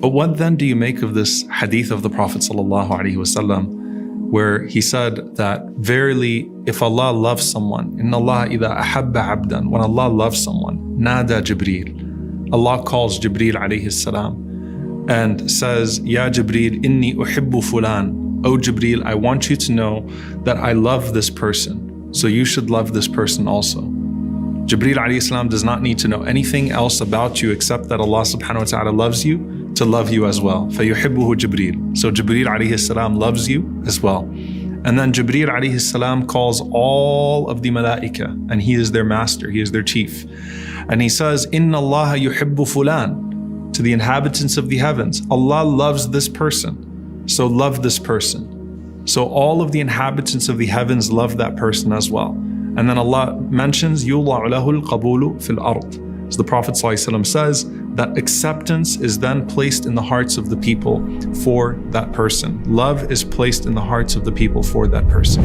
But what then do you make of this hadith of the Prophet ﷺ, where he said that verily, if Allah loves someone, inna Allah idha ahabba abdan, when Allah loves someone, nada Jibreel, Allah calls Jibreel alayhi salam and says, Ya Jibreel, inni uhibbu fulan. Oh Jibreel, I want you to know that I love this person, so you should love this person also. Jibreel alayhi salam does not need to know anything else about you except that Allah subhanahu wa ta'ala loves you, to love you as well. فَيُحِبُّهُ Jibreel. So Jibreel alayhi salam loves you as well. And then Jibreel alayhi salam calls all of the malaika, and he is their master, he is their chief. And he says, Inna Allah yuhibbu fulan, to the inhabitants of the heavens. Allah loves this person, so love this person. So all of the inhabitants of the heavens love that person as well. And then Allah mentions, يُوضَعُ لَهُ الْقَبُولُ فِي الْأَرْضِ. So the Prophet ﷺ says that acceptance is then placed in the hearts of the people for that person. Love is placed in the hearts of the people for that person.